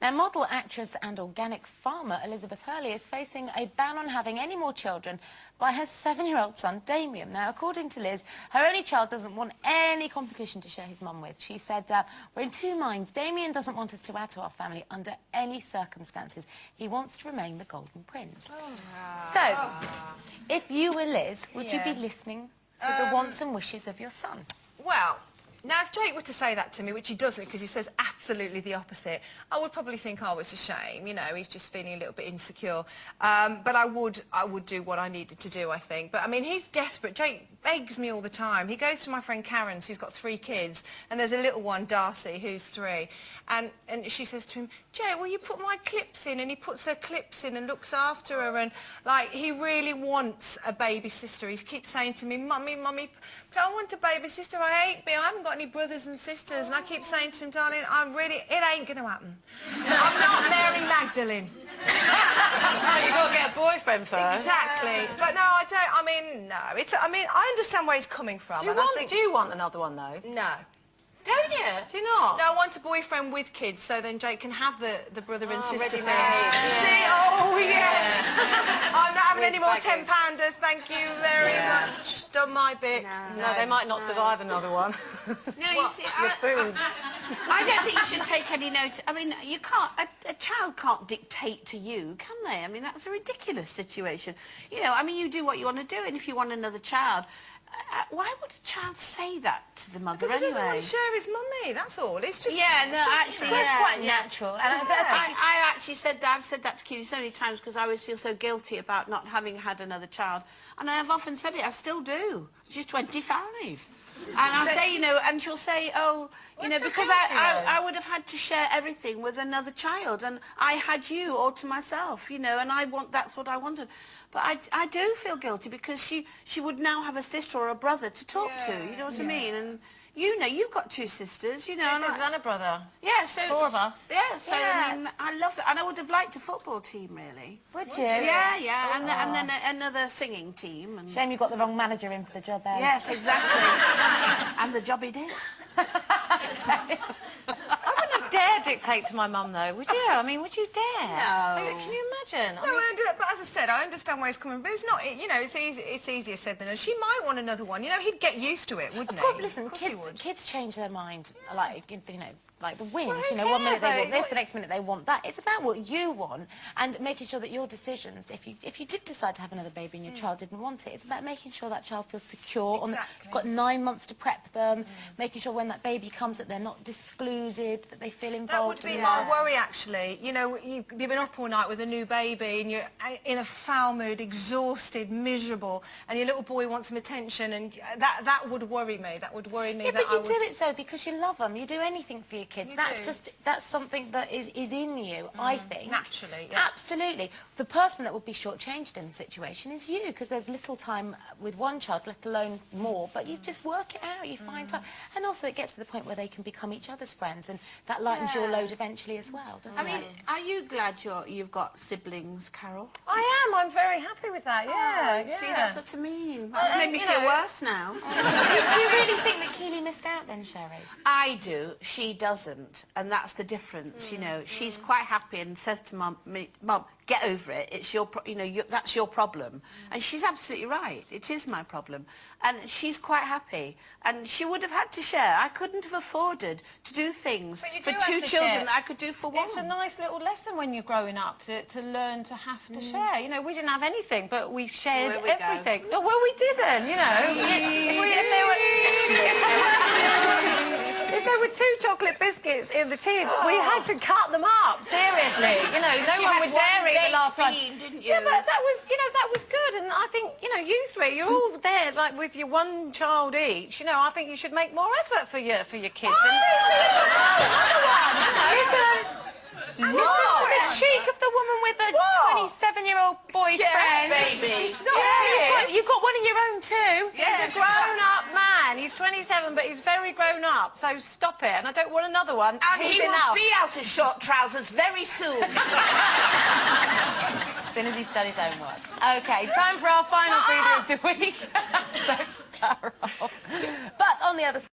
Now, model, actress and organic farmer Elizabeth Hurley is facing a ban on having any more children by her 7-year-old son, Damien. Now, according to Liz, her only child doesn't want any competition to share his mum with. She said, we're in two minds. Damien doesn't want us to add to our family under any circumstances. He wants to remain the golden prince. So, if you were Liz, would you be listening to the wants and wishes of your son? Well, now if Jake were to say that to me, which he doesn't because he says absolutely the opposite, I would probably think, oh, it's a shame, you know, he's just feeling a little bit insecure. But I would do what I needed to do, I think. But I mean, he's desperate. Jake begs me all the time. He goes to my friend Karen's, who's got 3 kids, and there's a little one, Darcy, who's 3. And she says to him, Jake, will you put my clips in? And he puts her clips in and looks after her. And, like, he really wants a baby sister. He keeps saying to me, Mummy, Mummy, I want a baby sister. I haven't got any brothers and sisters. And I keep saying to him, darling, it ain't going to happen. I'm not Mary Magdalene. You've got to get a boyfriend first. Exactly. But no, I don't. I mean, no. I understand where he's coming from. Do you want another one, though? No. Don't you? Do you not? No, I want a boyfriend with kids, so then Jake can have the brother and sister thing. ready-made. See? Oh, yeah. I'm not having any more £10-pounders, thank you very much. Done my bit. No, they might not survive another one. No, you see, I don't think you should take any note. I mean, you can't. A child can't dictate to you, can they? I mean, that's a ridiculous situation. You know, I mean, you do what you want to do, and if you want another child, why would a child say that to the mother anyway? Because he doesn't want to share his mummy. That's all. It's just actually, it's quite natural. And I actually I've said that to Keely so many times because I always feel so guilty about not having had another child, and I've often said it. I still do. She's 25. And I'll say, you know, and she'll say, oh, you know, because I would have had to share everything with another child, and I had you all to myself, you know, and that's what I wanted. But I do feel guilty because she would now have a sister or a brother to talk to, you know what I mean? And you know, you've got 2 sisters, you know. 2 sisters and a brother. Yeah, so 4 of us. Yeah, so I mean, I love that, and I would have liked a football team, really. Would you? Yeah, and then another singing team. And shame you got the wrong manager in for the job, eh? Yes, exactly. And the job he did. I wouldn't dare dictate to my mum, though, would you? I mean, would you dare? No. Can you imagine? No, but as I said, I understand where he's coming from. But it's not, you know, it's easier said than done. She might want another one. You know, he'd get used to it, wouldn't he? Of course, listen, of course he would. Kids change their mind, like, you know, like the wind. Well, you know, one minute they want this, What- the next minute they want that. It's about what you want and making sure that your decisions, if you did decide to have another baby and your child didn't want it, it's about making sure that child feels secure. You've got 9 months to prep them, making sure when that baby comes that they're not discluded, that they feel involved. That would be my worry, actually. You know, you've been up all night with a new baby and you're in a foul mood, exhausted, miserable, and your little boy wants some attention, and that would worry me. That would worry me. Yeah, that but you do it so because you love them. You do anything for your kids. That's something that is in you, I think. Naturally, yeah. Absolutely. The person that would be shortchanged in the situation is you, because there's little time with one child, let alone more, but you just work it out, you find time. And also it gets to the point where they can become each other's friends, and that lightens your load eventually as well, doesn't it? I mean, are you glad you've got siblings, Carol? I am. I'm very happy with that, yeah. See, that's what I mean. That's made me feel worse now. do you really think that Keely missed out then, Sherrie? I do. She doesn't. And that's the difference, you know. She's quite happy and says to Mum, get over it. It's your, that's your problem. And she's absolutely right. It is my problem. And she's quite happy. And she would have had to share. I couldn't have afforded to do things for 2 children that I could do for 1. It's a nice little lesson when you're growing up to learn to have to share. You know, we didn't have anything, but we shared everything. No, well, we didn't, you know. If there were 2 chocolate biscuits in the tin, we had to cut them up, seriously. You know, no one would dare eat the last one. Didn't you? Yeah, but that was, you know, that was good. And I think, you know, you 3, you're all there, like, with your 1 child each. You know, I think you should make more effort for your kids. Listen to the cheek of the woman with a 27-year-old boyfriend. Yeah, baby. You've got one of your own too. He's a grown-up man. He's 27, but he's very grown up. So stop it. And I don't want another one. And he will be out of short trousers very soon. As soon as he's done his own work. Okay, time for our final breather of the week. Don't start off. But on the other side...